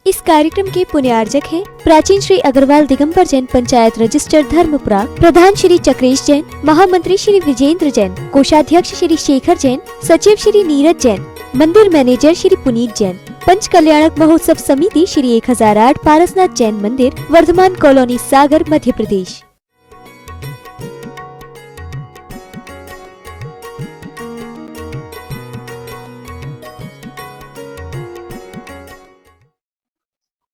इस कार्यक्रम के पुण्यार्जक हैं प्राचीन श्री अग्रवाल दिगंबर जैन पंचायत रजिस्टर धर्मपुरा, प्रधान श्री चक्रेश जैन, महामंत्री श्री विजेंद्र जैन, कोषाध्यक्ष श्री शेखर जैन, सचिव श्री नीरज जैन, मंदिर मैनेजर श्री पुनीत जैन, पंच कल्याणक महोत्सव समिति श्री 1008 पारसनाथ जैन मंदिर, वर्धमान कॉलोनी, सागर, मध्य प्रदेश।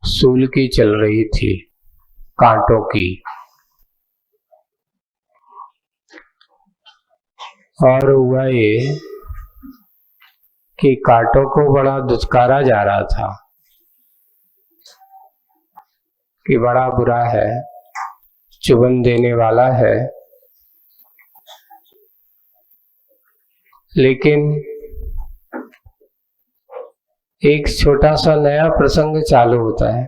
सूल की चल रही थी, कांटों की, और हुआ ये कि कांटों को बड़ा दुत्कारा जा रहा था कि बड़ा बुरा है, चुभन देने वाला है। लेकिन एक छोटा सा नया प्रसंग चालू होता है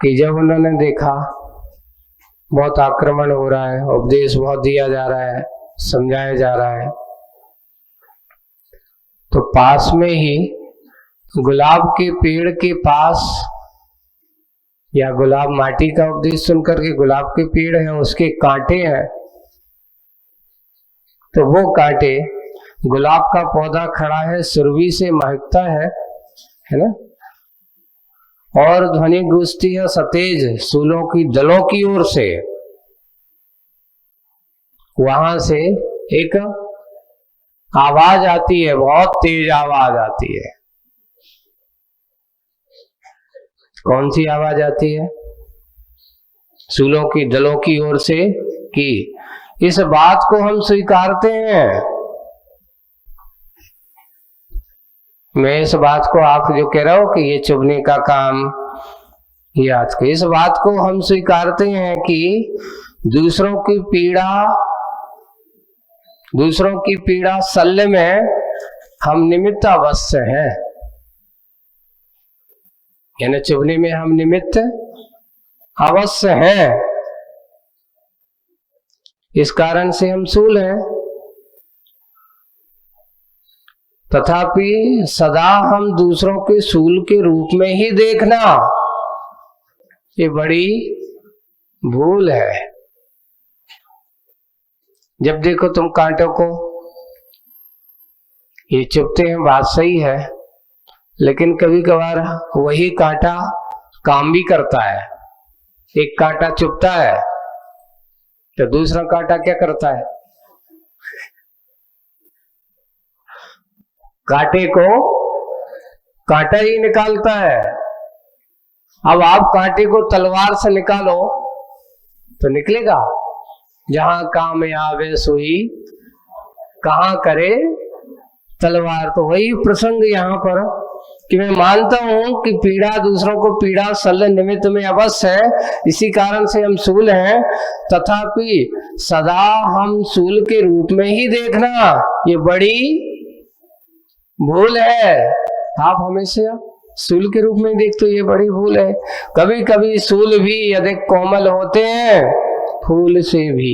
कि जब उन्होंने देखा बहुत आक्रमण हो रहा है, उपदेश बहुत दिया जा रहा है, समझाया जा रहा है, तो पास में ही गुलाब के पेड़ के पास, या गुलाब माटी का उपदेश सुनकर के गुलाब के पेड़ है, उसके कांटे हैं, तो वो कांटे, गुलाब का पौधा खड़ा है, सुरभि से महकता है ना, और ध्वनि गूंजती है सतेज सूलों की दलों की ओर से। वहां से एक आवाज आती है, बहुत तेज आवाज आती है। कौन सी आवाज आती है? सूलों की दलों की ओर से कि इस बात को हम स्वीकारते हैं। मैं इस बात को, आप जो कह रहे हो कि ये चुभने का काम, ये आज के, इस बात को हम स्वीकारते हैं कि दूसरों की पीड़ा सल्ले में हम निमित्त अवश्य हैं, यानी चुभने में हम निमित्त अवश्य हैं। इस कारण से हम सूल हैं। तथापि सदा हम दूसरों के सूल के रूप में ही देखना, ये बड़ी भूल है। जब देखो तुम कांटों को, ये चुभते हैं, बात सही है, लेकिन कभी कभार वही कांटा काम भी करता है। एक कांटा चुभता है तो दूसरा कांटा क्या करता है? कांटे को कांटा ही निकालता है। अब आप कांटे को तलवार से निकालो तो निकलेगा? जहां काम आवे सोई कहां करे तलवार। तो वही प्रसंग यहाँ पर कि मैं मानता हूं कि पीड़ा, दूसरों को पीड़ा सल निमित्त में अवश्य है, इसी कारण से हम सूल हैं। तथापि सदा हम सूल के रूप में ही देखना, ये बड़ी भूल है। आप हमेशा सूल के रूप में देखते हो, ये बड़ी भूल है। कभी कभी सूल भी अधिक कोमल होते हैं फूल से भी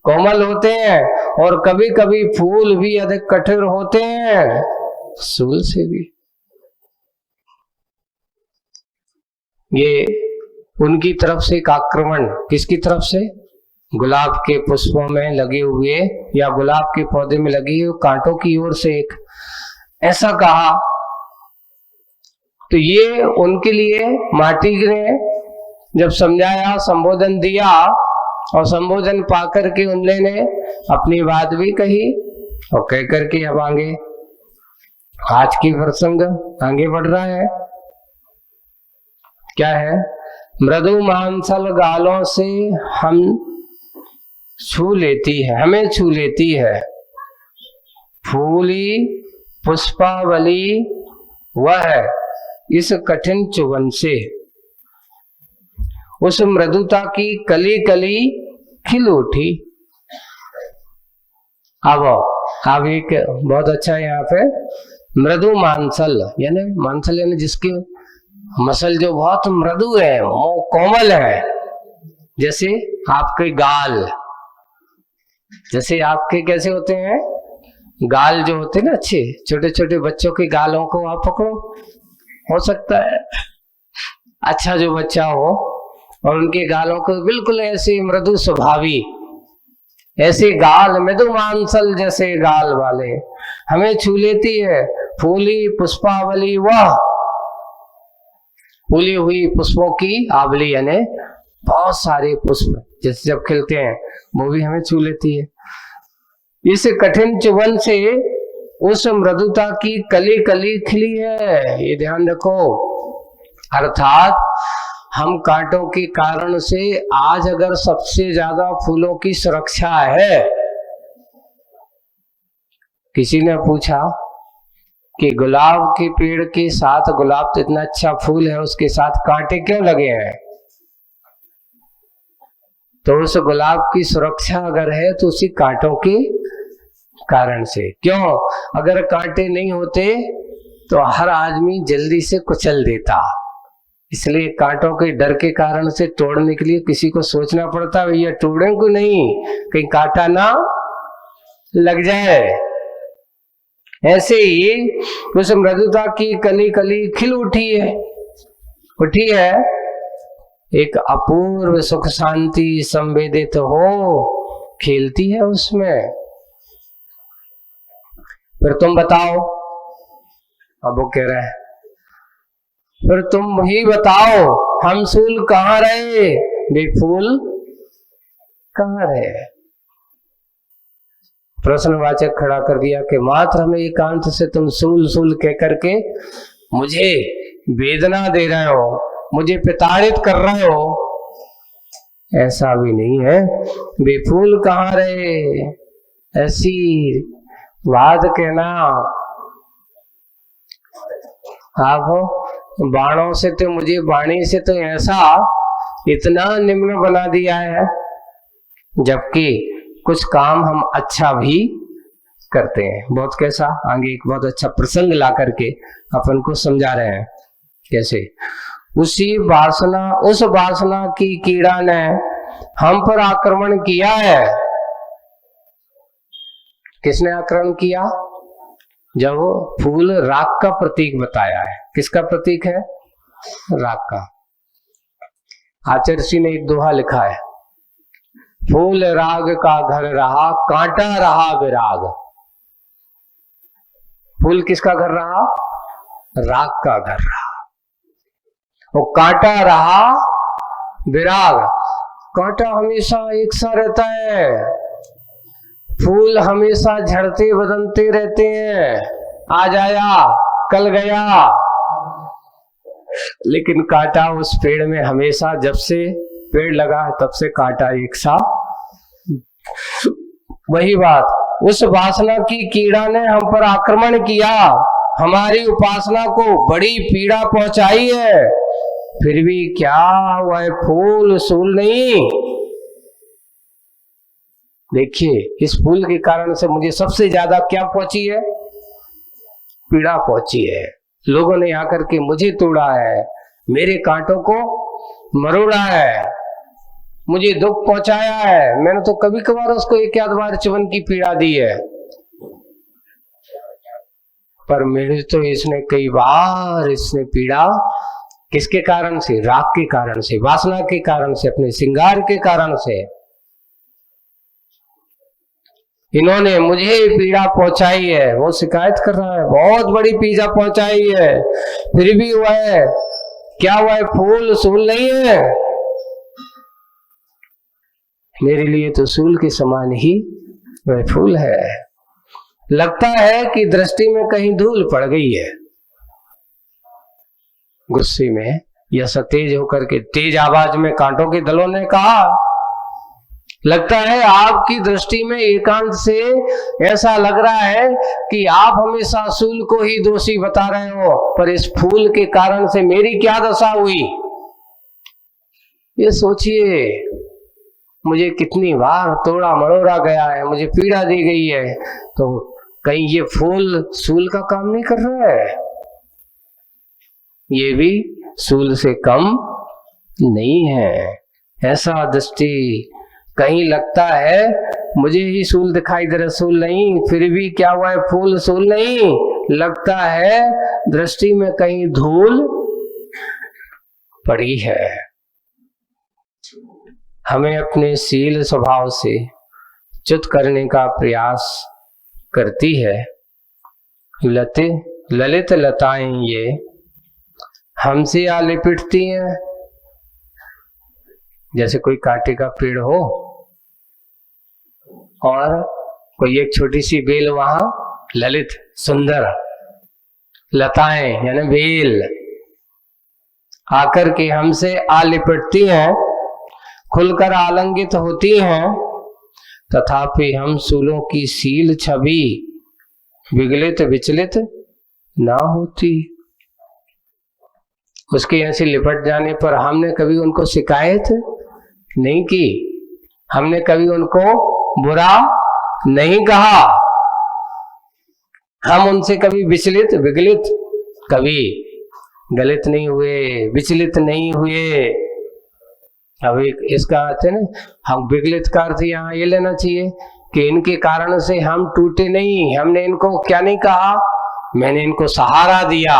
कोमल होते हैं, और कभी कभी फूल भी अधिक कठोर होते हैं सूल से भी। ये उनकी तरफ से एक आक्रमण, किसकी तरफ से? गुलाब के पुष्पों में लगे हुए या गुलाब के पौधे में लगी हुई कांटों की ओर से एक ऐसा कहा। तो ये उनके लिए माटी ने जब समझाया, संबोधन दिया, और संबोधन पाकर के उन्होंने अपनी बात भी कही, और कह करके अब आगे आज की प्रसंग आगे बढ़ रहा है। क्या है? मृदु मांसल गालों से हमें छू लेती है फूली पुष्पावली, वह इस कठिन चुभन से उस मृदुता की कली कली खिल उठी। अब एक बहुत अच्छा यहाँ पे मृदु मांसल, यानी जिसके मसल जो बहुत मृदु है, वो कोमल है, जैसे आपके गाल, जैसे आपके कैसे होते हैं गाल जो होते ना अच्छे, छोटे छोटे बच्चों के गालों को आप पकड़ो, हो सकता है अच्छा जो बच्चा हो, और उनके गालों को बिल्कुल ऐसे मृदु स्वभावी, ऐसे गाल मृदु मांसल जैसे गाल वाले हमें छू लेती है। फूली पुष्पावली वह, फूली हुई पुष्पों की आवली, यानी बहुत सारे पुष्प जैसे जब खिलते हैं वो भी हमें छू लेती है। इस कठिन चुभन से उस मृदुता की कली कली खिली है, ये ध्यान रखो। अर्थात हम कांटों के कारण से आज अगर सबसे ज्यादा फूलों की सुरक्षा है, किसी ने पूछा कि गुलाब के पेड़ के साथ, गुलाब तो इतना अच्छा फूल है, उसके साथ कांटे क्यों लगे हैं? तो उस गुलाब की सुरक्षा अगर है तो उसी कांटों के कारण से। क्यों? अगर कांटे नहीं होते तो हर आदमी जल्दी से कुचल देता, इसलिए कांटों के डर के कारण से तोड़ने के लिए किसी को सोचना पड़ता, भैया तोड़े को नहीं, कहीं कांटा ना लग जाए। ऐसे ही उस मृदुता की कली कली खिल उठी है, एक अपूर्व सुख शांति संवेदित हो खेलती है उसमें। फिर तुम बताओ, अब वो कह रहा है फिर तुम ही बताओ, हम फूल कहाँ रहे, वे फूल कहाँ रहे? प्रश्नवाचक खड़ा कर दिया कि मात्र हमें एकांत से तुम सूल सूल कह करके मुझे वेदना दे रहे हो, मुझे प्रताड़ित कर रहे हो, ऐसा भी नहीं है। वे फूल कहाँ रहे, ऐसी बात कहना। आप बाणों से तो, मुझे बाणी से तो ऐसा इतना निम्न बना दिया है, जबकि कुछ काम हम अच्छा भी करते हैं। बहुत कैसा, आगे एक बहुत अच्छा प्रसंग ला करके अपन को समझा रहे हैं कैसे उस वासना की कीड़ा ने हम पर आक्रमण किया है। किसने आक्रमण किया? जब फूल राग का प्रतीक बताया है। किसका प्रतीक है? राग का। आचार्य श्री ने एक दोहा लिखा है, फूल राग का घर रहा, कांटा रहा विराग। फूल किसका घर रहा? राग का घर रहा, और कांटा रहा विराग। कांटा हमेशा एक सा रहता है, फूल हमेशा झड़ते बदलते रहते हैं, आज आया कल गया, लेकिन कांटा उस पेड़ में हमेशा, जब से पेड़ लगा है तब से कांटा एक सा। वही बात, उस वासना की कीड़ा ने हम पर आक्रमण किया, हमारी उपासना को बड़ी पीड़ा पहुंचाई है, फिर भी क्या हुआ है, फूल सूल नहीं। देखिए, इस फूल के कारण से मुझे सबसे ज्यादा क्या पहुंची है? पीड़ा पहुंची है। लोगों ने आकर के मुझे तोड़ा है, मेरे कांटों को मरोड़ा है, मुझे दुख पहुंचाया है। मैंने तो कभी कभार उसको एक आध बार चुभन की पीड़ा दी है, पर मेरे तो इसने कई बार इसने पीड़ा किसके कारण से? राग के कारण से, वासना के कारण से, अपने श्रृंगार के कारण से। इन्होंने मुझे पीड़ा पहुंचाई है। वो शिकायत कर रहा है, बहुत बड़ी पीड़ा पहुंचाई है, फिर भी हुआ है क्या हुआ है? फूल सूल नहीं है। मेरे लिए तो सूल के समान ही वह फूल है। लगता है कि दृष्टि में कहीं धूल पड़ गई है। गुस्से में या सतेज होकर के तेज आवाज में कांटों के दलों ने कहा, लगता है आपकी दृष्टि में एकांत से ऐसा लग रहा है कि आप हमेशा सूल को ही दोषी बता रहे हो, पर इस फूल के कारण से मेरी क्या दशा हुई? ये सोचिए, मुझे कितनी बार तोड़ा मरोड़ा गया है, मुझे पीड़ा दी गई है, तो कहीं ये फूल सूल का काम नहीं कर रहा है? ये भी सूल से कम नहीं है। ऐसा दृष्टि कहीं लगता है मुझे ही सूल दिखाई दे, रसूल नहीं, फिर भी क्या हुआ है, फूल सूल नहीं, लगता है दृष्टि में कहीं धूल पड़ी है। हमें अपने शील स्वभाव से च्युत करने का प्रयास करती है ललित लताएं ये हमसे आ लिपटती हैं। जैसे कोई कांटे का पेड़ हो और कोई एक छोटी सी बेल, वहां ललित सुंदर लताएं यानी बेल आकर के हमसे आ लिपटती हैं, खुलकर आलिंगित होती हैं, तथापि हम सूलों की शील छवि विगलित विचलित ना होती। उसके ऐसे लिपट जाने पर हमने कभी उनको शिकायत नहीं की, हमने कभी उनको बुरा नहीं कहा, हम उनसे कभी विचलित विगलित कभी गलित नहीं हुए, विचलित नहीं हुए। अब इसका अर्थ है ना, हम विगलित का अर्थ यहाँ ये लेना चाहिए कि इनके कारण से हम टूटे नहीं। हमने इनको क्या नहीं कहा, मैंने इनको सहारा दिया,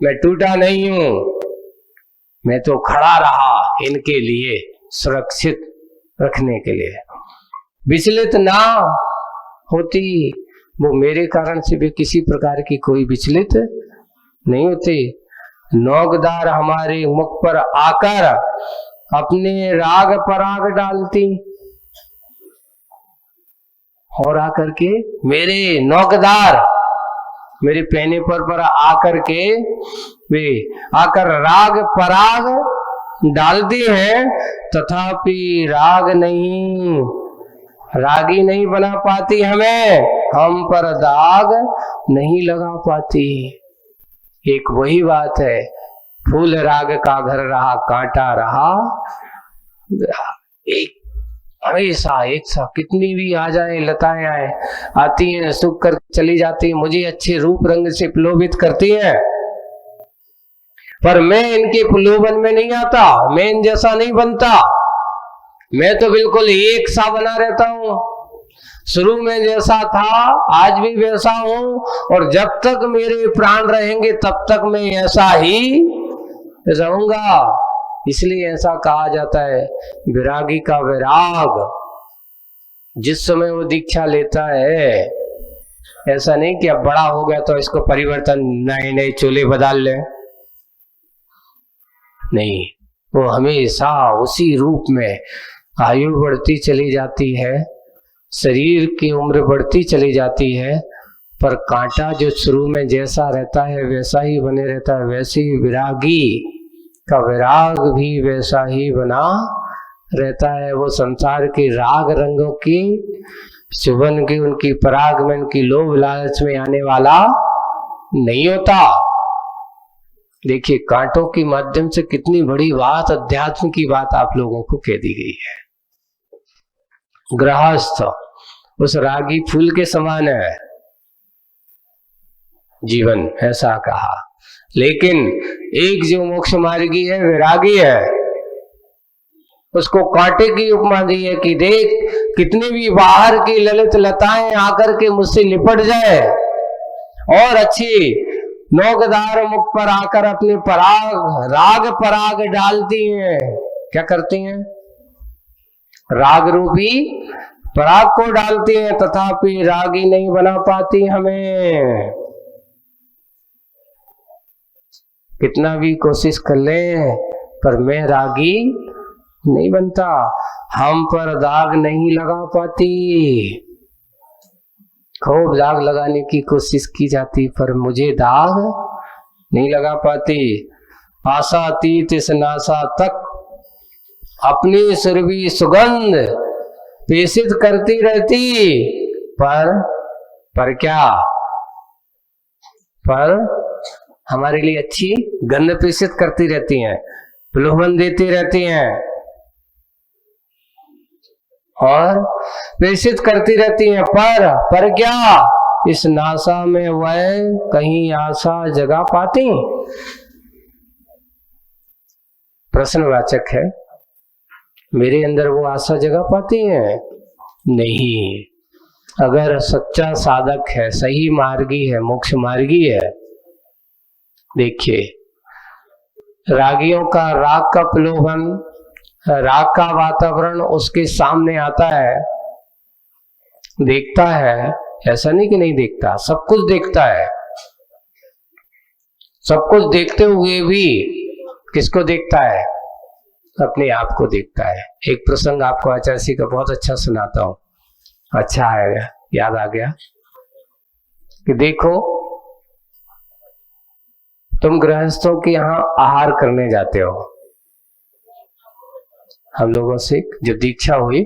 मैं टूटा नहीं हूं, मैं तो खड़ा रहा इनके लिए सुरक्षित रखने के लिए। विचलित ना होती, वो मेरे कारण से भी किसी प्रकार की कोई विचलित नहीं होती। नौकदार हमारे मुख पर आकर अपने राग पराग डालती और आकर के मेरे नौकदार मेरे पहने पर आकर के वे आकर राग पराग डालती हैं, तथापि रागी नहीं बना पाती हमें, हम पर दाग नहीं लगा पाती। एक वही बात है, फूल राग का घर रहा, कांटा रहा, एक हमेशा एक सा कितनी भी आ जाए लताएं आए, आती हैं, सूख कर चली जाती हैं, मुझे अच्छे रूप रंग से प्रलोभित करती हैं, पर मैं इनके प्रलोभन में नहीं आता, मैं इन जैसा नहीं बनता। मैं तो बिल्कुल एक सा बना रहता हूं, शुरू में जैसा था आज भी वैसा हूं, और जब तक मेरे प्राण रहेंगे तब तक मैं ऐसा ही रहूंगा। इसलिए ऐसा कहा जाता है, विरागी का विराग जिस समय वो दीक्षा लेता है, ऐसा नहीं कि अब बड़ा हो गया तो इसको परिवर्तन नए नए चोले बदल ले, नहीं, वो हमेशा उसी रूप में आयु बढ़ती चली जाती है, शरीर की उम्र बढ़ती चली जाती है, पर कांटा जो शुरू में जैसा रहता है वैसा ही बने रहता है। वैसे ही विरागी का विराग भी वैसा ही बना रहता है। वो संसार के राग रंगों की चुभन की, उनकी पराग में, उनकी लोभ लालच में आने वाला नहीं होता। देखिए कांटों के माध्यम से कितनी बड़ी बात, अध्यात्म की बात आप लोगों को कह दी गई है। गृहस्थ उस रागी फूल के समान है जीवन, ऐसा कहा। लेकिन एक जो मोक्ष मार्गी है, विरागी है, उसको कांटे की उपमा दी है कि देख कितनी भी बाहर की ललित लताएं आकर के मुझसे लिपट जाए और अच्छी नौकदार मुख पर आकर अपने राग पराग डालती हैं। क्या करती हैं? राग रूपी पराग को डालती हैं, तथापि रागी नहीं बना पाती हमें। कितना भी कोशिश कर ले, पर मैं रागी नहीं बनता, हम पर दाग नहीं लगा पाती। खूब दाग लगाने की कोशिश की जाती, पर मुझे दाग नहीं लगा पाती। आशा तीत इस नासा तक अपनी सुरभि सुगंध पेशित करती रहती, पर क्या, पर हमारे लिए अच्छी गंध पेशित करती रहती हैं, प्रलोभन देती रहती हैं और प्रेषित करती रहती हैं, पर क्या इस नासा में वह कहीं आशा जगा पाती? प्रश्नवाचक है। मेरे अंदर वो आशा जगा पाती हैं? नहीं। अगर सच्चा साधक है, सही मार्गी है, मोक्ष मार्गी है, देखिए रागियों का राग का प्रलोभन, राग का वातावरण उसके सामने आता है, देखता है, ऐसा नहीं कि नहीं देखता, सब कुछ देखता है। सब कुछ देखते हुए भी किसको देखता है? अपने आप को देखता है। एक प्रसंग आपको आचार्य जी का बहुत अच्छा सुनाता हूं, अच्छा है, याद आ गया कि देखो तुम गृहस्थों के यहाँ आहार करने जाते हो। हम लोगों से जब दीक्षा हुई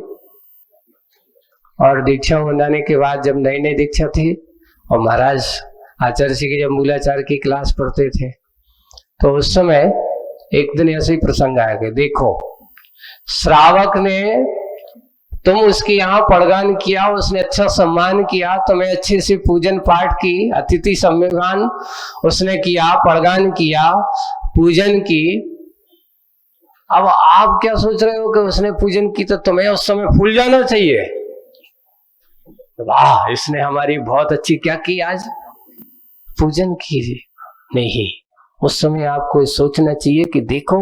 और दीक्षा हो जाने के बाद जब नई नई दीक्षा थी और महाराज आचार्य जी की जब मूलाचार की क्लास पढ़ते थे तो उस समय एक दिन ऐसे ही प्रसंग आया कि देखो श्रावक ने तुम उसके यहाँ पड़गान किया, उसने अच्छा सम्मान किया, तुम्हें अच्छे से पूजन पाठ की, अतिथि सम्मान उसने किया, पड़गान किया, पूजन की। अब आप क्या सोच रहे हो कि उसने पूजन की तो तुम्हें उस समय फूल जाना चाहिए, वाह इसने हमारी बहुत अच्छी क्या की, आज पूजन की। नहीं, उस समय आपको सोचना चाहिए कि देखो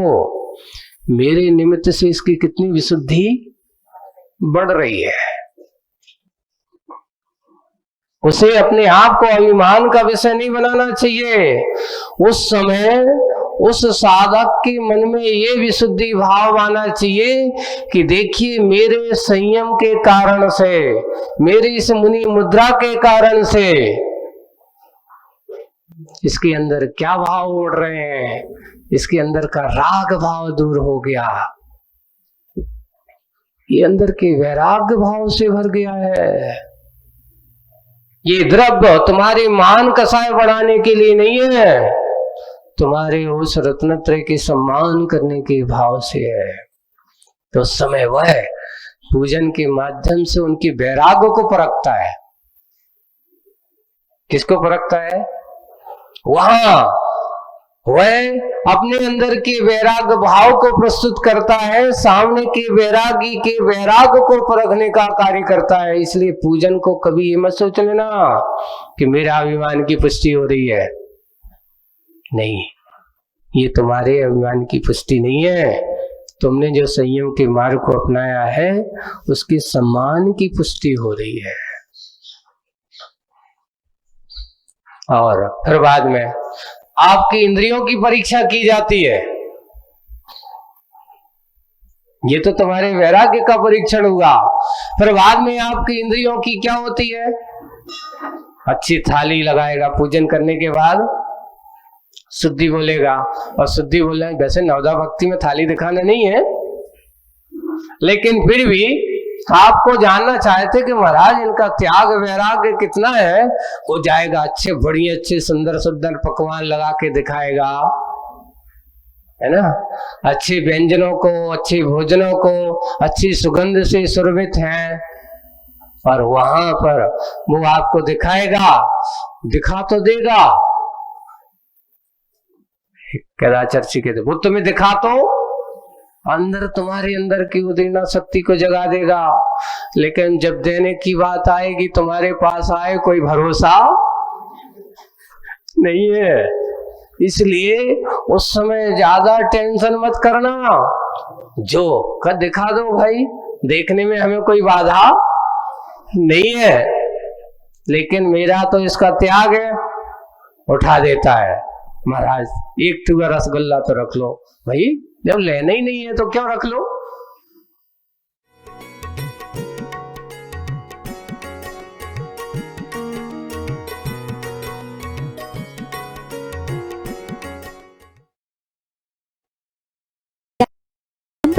मेरे निमित्त से इसकी कितनी विशुद्धि बढ़ रही है। उसे अपने आप को अभिमान का विषय नहीं बनाना चाहिए। उस समय उस साधक के मन में ये विशुद्धि भाव आना चाहिए कि देखिए मेरे संयम के कारण से, मेरी इस मुनि मुद्रा के कारण से इसके अंदर क्या भाव उड़ रहे हैं, इसके अंदर का राग भाव दूर हो गया, ये अंदर के वैराग्य भाव से भर गया है। ये द्रव्य तुम्हारे मान कसाय बढ़ाने के लिए नहीं है, तुम्हारे उस रत्नत्रय के सम्मान करने के भाव से है। तो उस समय वह पूजन के माध्यम से उनके वैराग्य को परखता है। किसको परखता है? वहां वह अपने अंदर के वैराग्य भाव को प्रस्तुत करता है, सामने के वैरागी के वैराग्य को परखने का कार्य करता है। इसलिए पूजन को कभी ये मत सोच लेना कि मेरा अभिमान की पुष्टि हो रही है, नहीं, ये तुम्हारे अभिमान की पुष्टि नहीं है। तुमने जो संयम के मार्ग को अपनाया है उसके सम्मान की पुष्टि हो रही है। और फिर बाद में आपकी इंद्रियों की परीक्षा की जाती है। ये तो तुम्हारे वैराग्य का परीक्षण हुआ। फिर बाद में आपकी इंद्रियों की क्या होती है? अच्छी थाली लगाएगा, पूजन करने के बाद शुद्धि बोलेगा, और शुद्धि बोलना वैसे नवदा भक्ति में थाली दिखाना नहीं है, लेकिन फिर भी आपको जानना चाहते कि महाराज इनका त्याग वैराग्य कितना है। वो जाएगा अच्छे बड़ी अच्छे सुंदर सुंदर पकवान लगा के दिखाएगा, है ना, अच्छे व्यंजनों को, अच्छे भोजनों को अच्छी सुगंध से सुरभित हैं, और वहां पर वो आपको दिखाएगा, दिखा तो देगा, कदाचार जी कहते वो तुम्हें दिखा तो अंदर तुम्हारे अंदर की उदीर्णा शक्ति को जगा देगा, लेकिन जब देने की बात आएगी तुम्हारे पास आए कोई भरोसा नहीं है। इसलिए उस समय ज्यादा टेंशन मत करना, जो कर दिखा दो भाई, देखने में हमें कोई बाधा नहीं है, लेकिन मेरा तो इसका त्याग है, उठा देता है। महाराज एक टुकड़ा रसगुल्ला तो रख लो भाई, जब लेना ही नहीं है तो क्यों रख लो।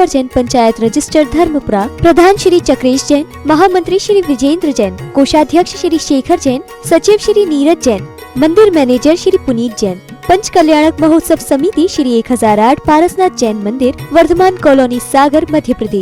जैन पंचायत रजिस्टर धर्मपुरा, प्रधान श्री चक्रेश जैन, महामंत्री श्री विजेंद्र जैन, कोषाध्यक्ष श्री शेखर जैन, सचिव श्री नीरज जैन, मंदिर मैनेजर श्री पुनीत जैन, पंच कल्याणक महोत्सव समिति श्री 1008 पारसनाथ जैन मंदिर, वर्धमान कॉलोनी, सागर, मध्य प्रदेश।